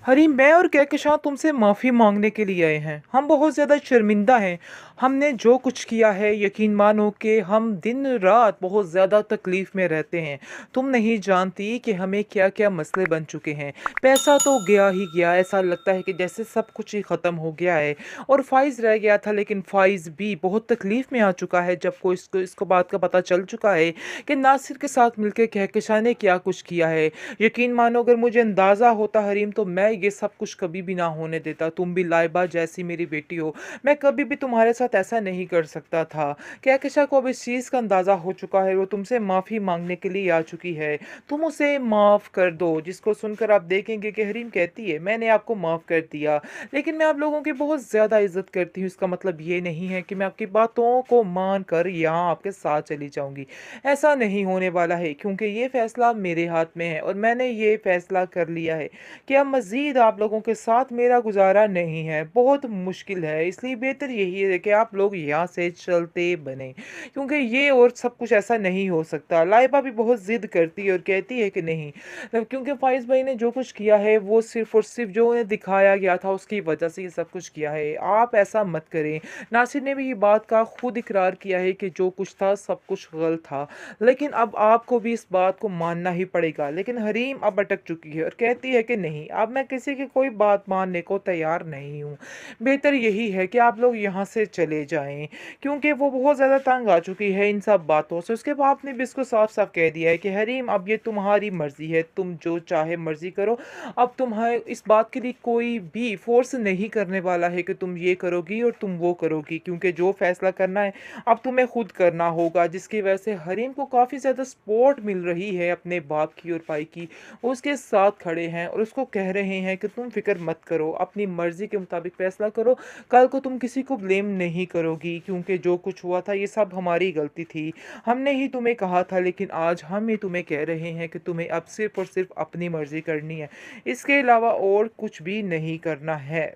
हरीम, मैं और कहकशां तुमसे माफ़ी मांगने के लिए आए हैं। हम बहुत ज़्यादा शर्मिंदा हैं। हमने जो कुछ किया है, यकीन मानो कि हम दिन रात बहुत ज़्यादा तकलीफ़ में रहते हैं। तुम नहीं जानती कि हमें क्या क्या मसले बन चुके हैं। पैसा तो गया ही गया, ऐसा लगता है कि जैसे सब कुछ ही ख़त्म हो गया है। और फ़ाइज़ रह गया था, लेकिन फ़ाइज़ भी बहुत तकलीफ़ में आ चुका है जब को इसको बात का पता चल चुका है कि नासिर के साथ मिलकर कहकशां ने क्या कुछ किया है। यकीन मानो, अगर मुझे अंदाज़ा होता हरीम, तो मैं ये सब कुछ कभी भी ना होने देता। तुम भी लाइबा जैसी मेरी बेटी हो, मैं कभी भी तुम्हारे साथ ऐसा नहीं कर सकता था। कहकशा को अब इस चीज़ का अंदाज़ा हो चुका है, वो तुमसे माफ़ी मांगने के लिए आ चुकी है। तुम उसे माफ़ कर दो। जिसको सुनकर आप देखेंगे कि हरीम कहती है, मैंने आपको माफ़ कर दिया, लेकिन मैं आप लोगों की बहुत ज़्यादा इज्जत करती हूँ। इसका मतलब ये नहीं है कि मैं आपकी बातों को मान कर यहाँ आपके साथ चली जाऊँगी। ऐसा नहीं होने वाला है, क्योंकि ये फ़ैसला मेरे हाथ में है और मैंने ये फ़ैसला कर लिया है कि अब मज़ीद आप लोगों के साथ मेरा गुज़ारा नहीं है, बहुत मुश्किल है। इसलिए बेहतर यही है कि आप लोग यहाँ से चलते बनें, क्योंकि ये और सब कुछ ऐसा नहीं हो सकता। लाइबा भी बहुत ज़िद करती है और कहती है कि नहीं, क्योंकि फ़ाइज़ भाई ने जो कुछ किया है वो सिर्फ़ और सिर्फ़ जो उन्हें दिखाया गया था उसकी वजह से ये सब कुछ किया है। आप ऐसा मत करें। नासिर ने भी ये बात का खुद इकरार किया है कि जो कुछ था सब कुछ गलत था, लेकिन अब आपको भी इस बात को मानना ही पड़ेगा। लेकिन हरीम अब अटक चुकी है और कहती है कि नहीं, अब मैं किसी की कोई बात मानने को तैयार नहीं हूँ। बेहतर यही है कि आप लोग यहाँ से चले जाएं, क्योंकि वो बहुत ज़्यादा तंग आ चुकी है इन सब बातों से। उसके बाप ने भी इसको साफ साफ कह दिया है कि हरीम, अब ये तुम्हारी मर्जी है, तुम जो चाहे मर्जी करो। अब तुम्हें इस बात के लिए कोई भी फोर्स नहीं करने वाला है कि तुम ये करोगी और तुम वो करोगी, क्योंकि जो फैसला करना है अब तुम्हें खुद करना होगा। जिसकी वजह से हरीम को काफ़ी ज़्यादा सपोर्ट मिल रही है अपने बाप की और भाई की। वो उसके साथ खड़े हैं और उसको कह रहे हैं कि तुम फिक्र मत करो, अपनी मर्ज़ी के मुताबिक फ़ैसला करो। कल को तुम किसी को ब्लेम नहीं करोगी, क्योंकि जो कुछ हुआ था ये सब हमारी गलती थी। हमने ही तुम्हें कहा था, लेकिन आज हम ही तुम्हें कह रहे हैं कि तुम्हें अब सिर्फ़ और सिर्फ़ अपनी मर्ज़ी करनी है। इसके अलावा और कुछ भी नहीं करना है।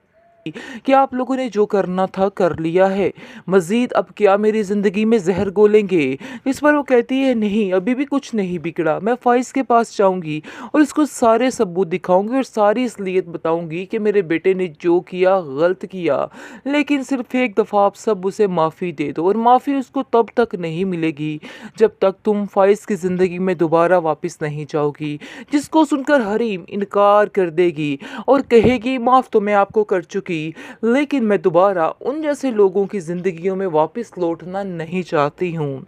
कि आप लोगों ने जो करना था कर लिया है, मज़ीद अब क्या मेरी ज़िंदगी में ज़हर घोलेंगे? इस पर वो कहती है, नहीं, अभी भी कुछ नहीं बिगड़ा। मैं फ़ाइज़ के पास जाऊंगी और इसको सारे सबूत दिखाऊंगी और सारी असलियत बताऊंगी कि मेरे बेटे ने जो किया गलत किया। लेकिन सिर्फ एक दफ़ा आप सब उसे माफ़ी दे दो, और माफ़ी उसको तब तक नहीं मिलेगी जब तक तुम फ़ाइज़ की ज़िंदगी में दोबारा वापस नहीं जाओगी। जिसको सुनकर हरीम इनकार कर देगी और कहेगी, माफ़ तो मैं आपको कर चुकी, लेकिन मैं दोबारा उन जैसे लोगों की ज़िंदगियों में वापस लौटना नहीं चाहती हूँ।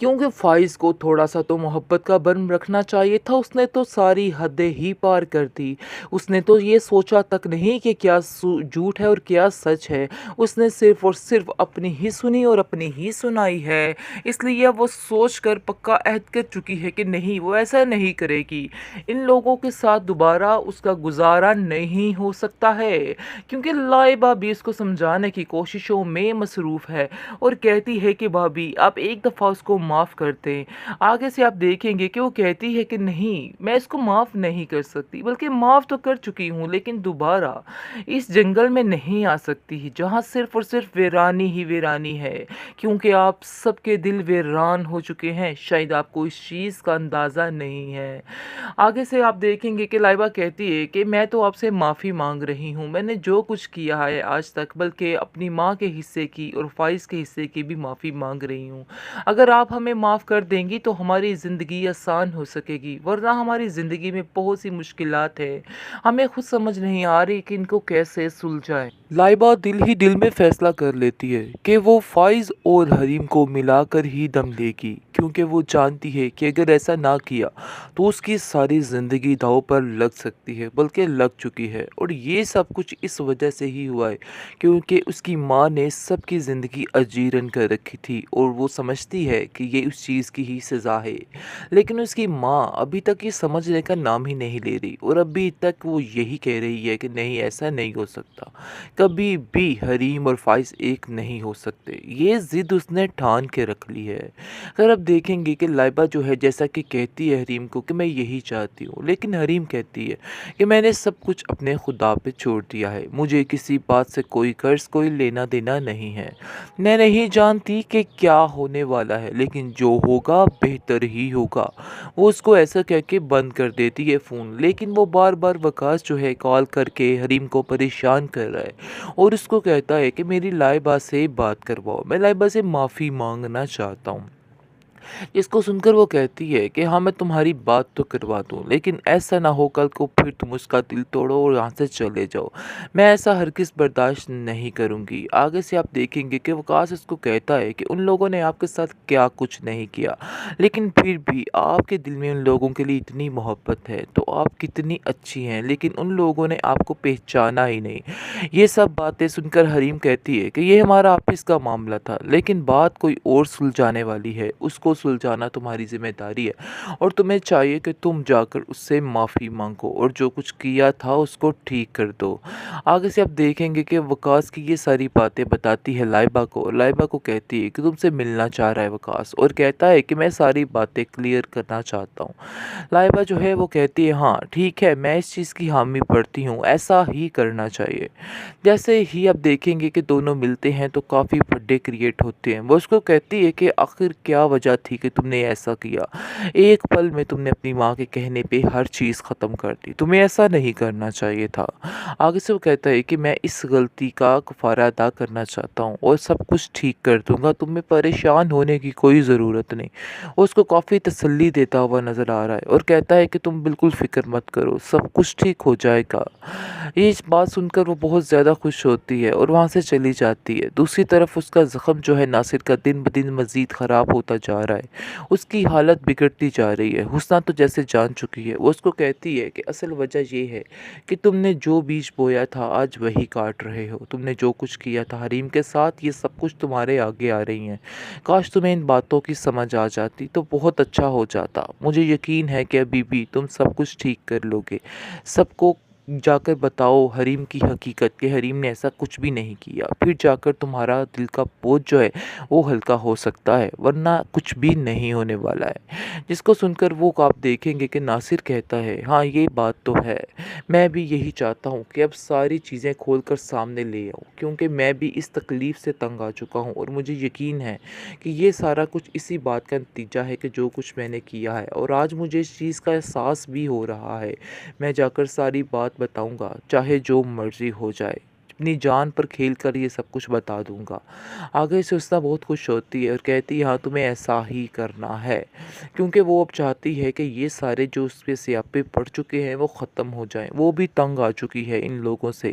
क्योंकि फ़ाइज़ को थोड़ा-सा तो मोहब्बत का भरम रखना चाहिए था। उसने तो सारी हदें ही पार कर दी। उसने तो ये सोचा तक नहीं कि क्या झूठ है और क्या सच है। उसने सिर्फ़ और सिर्फ़ अपनी ही सुनी और अपनी ही सुनाई है। इसलिए वो सोच कर पक्का अहद कर चुकी है कि नहीं, वो ऐसा नहीं करेगी। इन लोगों के साथ दोबारा उसका गुज़ारा नहीं हो सकता है, क्योंकि लाइबा भी इसको समझाने की कोशिशों में मसरूफ़ है और कहती है कि भाभी, आप एक दफ़ा उसको माफ़ कर दें। आगे से आप देखेंगे कि वो कहती है कि नहीं, मैं इसको माफ़ नहीं कर सकती, बल्कि माफ़ तो कर चुकी हूँ, लेकिन दोबारा इस जंगल में नहीं आ सकती जहाँ सिर्फ़ और सिर्फ़ वीरानी ही वीरानी है, क्योंकि आप सबके दिल वीरान हो चुके हैं। शायद आपको इस चीज़ का अंदाज़ा नहीं है। आगे से आप देखेंगे कि लाइबा कहती है कि मैं तो आपसे माफ़ी मांग रही हूँ। मैंने जो कुछ किया है आज तक, बल्कि अपनी माँ के हिस्से की और फ़ाइज़ के हिस्से की भी माफ़ी मांग रही हूँ। अगर आप हमें माफ़ कर देंगी तो हमारी ज़िंदगी आसान हो सकेगी, वरना हमारी ज़िंदगी में बहुत सी मुश्किलात है। हमें खुद समझ नहीं आ रही कि इनको कैसे सुलझाएं। लाइबा दिल ही दिल में फैसला कर लेती है कि वो फ़ाइज़ और हरीम को मिलाकर ही दम लेगी, क्योंकि वो जानती है कि अगर ऐसा ना किया तो उसकी सारी ज़िंदगी दांव पर लग सकती है, बल्कि लग चुकी है। और ये सब कुछ इस वजह से ही हुआ है क्योंकि उसकी माँ ने सबकी ज़िंदगी अजीरन कर रखी थी और वो समझती है कि ये उस चीज़ की ही सज़ा है। लेकिन उसकी माँ अभी तक ये समझने का नाम ही नहीं ले रही और अभी तक वो यही कह रही है कि नहीं, ऐसा नहीं हो सकता, कभी भी हरीम और फ़ाइज़ एक नहीं हो सकते। ये ज़िद उसने ठान के रख ली है। अगर आप देखेंगे कि लाइबा जो है, जैसा कि कहती है हरीम को कि मैं यही चाहती हूँ, लेकिन हरीम कहती है कि मैंने सब कुछ अपने खुदा पे छोड़ दिया है, मुझे किसी बात से कोई कर्ज, कोई लेना देना नहीं है। मैं नहीं जानती कि क्या होने वाला वाला है, लेकिन जो होगा बेहतर ही होगा। वो उसको ऐसा कह के बंद कर देती है फ़ोन, लेकिन वो बार बार वकास जो है कॉल करके हरीम को परेशान कर रहा है और उसको कहता है कि मेरी लाइबा से बात करवाओ, मैं लाइबा से माफ़ी मांगना चाहता हूँ। इसको सुनकर वो कहती है कि हाँ, मैं तुम्हारी बात तो करवा दूँ, लेकिन ऐसा ना हो कल को फिर तुम उसका दिल तोड़ो और यहाँ से चले जाओ। मैं ऐसा हरगिज़ बर्दाश्त नहीं करूँगी। आगे से आप देखेंगे कि वकास उसको कहता है कि उन लोगों ने आपके साथ क्या कुछ नहीं किया, लेकिन फिर भी आपके दिल में उन लोगों के लिए इतनी मोहब्बत है, तो आप कितनी अच्छी हैं, लेकिन उन लोगों ने आपको पहचाना ही नहीं। ये सब बातें सुनकर हरीम कहती है कि ये हमारा आपस का मामला था, लेकिन बात कोई और सुलझाने वाली है, उसको सुलझाना तुम्हारी ज़िम्मेदारी है और तुम्हें चाहिए कि तुम जाकर उससे माफ़ी मांगो और जो कुछ किया था उसको ठीक कर दो। आगे से आप देखेंगे कि वकास की ये सारी बातें बताती है लाइबा को, और लाइबा को कहती है कि तुमसे मिलना चाह रहा है वकास, और कहता है कि मैं सारी बातें क्लियर करना चाहता हूँ। लाइबा जो है वो कहती है हाँ ठीक है, मैं इस चीज़ की हामी भरती हूँ, ऐसा ही करना चाहिए। जैसे ही आप देखेंगे कि दोनों मिलते हैं तो काफ़ी बड़े क्रिएट होते हैं। वो उसको कहती है कि आखिर क्या वजह थी कि तुमने ऐसा किया, एक पल में तुमने अपनी माँ के कहने पे हर चीज़ ख़त्म कर दी, तुम्हें ऐसा नहीं करना चाहिए था। आगे से वो कहता है कि मैं इस गलती का कफ़ारा अदा करना चाहता हूँ और सब कुछ ठीक कर दूंगा, तुम्हें परेशान होने की कोई ज़रूरत नहीं। वो उसको काफ़ी तसल्ली देता हुआ नज़र आ रहा है और कहता है कि तुम बिल्कुल फ़िक्र मत करो, सब कुछ ठीक हो जाएगा। ये इस बात सुनकर वो बहुत ज़्यादा खुश होती है और वहाँ से चली जाती है। दूसरी तरफ उसका ज़ख्म जो है नासिर का दिन ब दिन मज़ीद ख़राब होता जा रहा है। उसकी हालत बिगड़ती जा रही है। हुस्ना तो जैसे जान चुकी है। वो उसको कहती है कि असल वजह ये है कि तुमने जो बीज बोया था आज वही काट रहे हो। तुमने जो कुछ किया था हरीम के साथ, ये सब कुछ तुम्हारे आगे आ रही हैं। काश तुम्हें इन बातों की समझ आ जाती तो बहुत अच्छा हो जाता। मुझे यकीन है कि अभी भी तुम सब कुछ ठीक कर लोगे। सबको जाकर बताओ हरीम की हकीकत कि हरीम ने ऐसा कुछ भी नहीं किया, फिर जाकर तुम्हारा दिल का बोझ जो है वो हल्का हो सकता है, वरना कुछ भी नहीं होने वाला है। जिसको सुनकर वो आप देखेंगे कि नासिर कहता है हाँ ये बात तो है, मैं भी यही चाहता हूँ कि अब सारी चीज़ें खोल कर सामने ले आऊँ, क्योंकि मैं भी इस तकलीफ़ से तंग आ चुका हूँ और मुझे यकीन है कि ये सारा कुछ इसी बात का नतीजा है कि जो कुछ मैंने किया है, और आज मुझे इस चीज़ का एहसास भी हो रहा है। मैं जाकर सारी बात बताऊंगा, चाहे जो मर्जी हो जाए, अपनी जान पर खेल कर ये सब कुछ बता दूंगा। आगे से उसना बहुत खुश होती है और कहती है हाँ तुम्हें ऐसा ही करना है, क्योंकि वो अब चाहती है कि ये सारे जो उस पे स्यापे पड़ चुके हैं वो ख़त्म हो जाएं। वो भी तंग आ चुकी है इन लोगों से,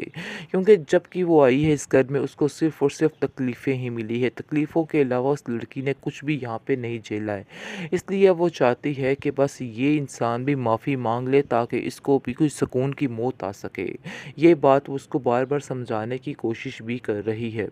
क्योंकि जब कि वो आई है इस घर में उसको सिर्फ़ और सिर्फ तकलीफ़ें ही मिली है। तकलीफ़ों के अलावा उस लड़की ने कुछ भी यहाँ पे नहीं झेला है। इसलिए वो चाहती है कि बस ये इंसान भी माफ़ी मांग ले ताकि इसको भी कोई सुकून की मौत आ सके। ये बात वो उसको बार बार समझाने की कोशिश भी कर रही है।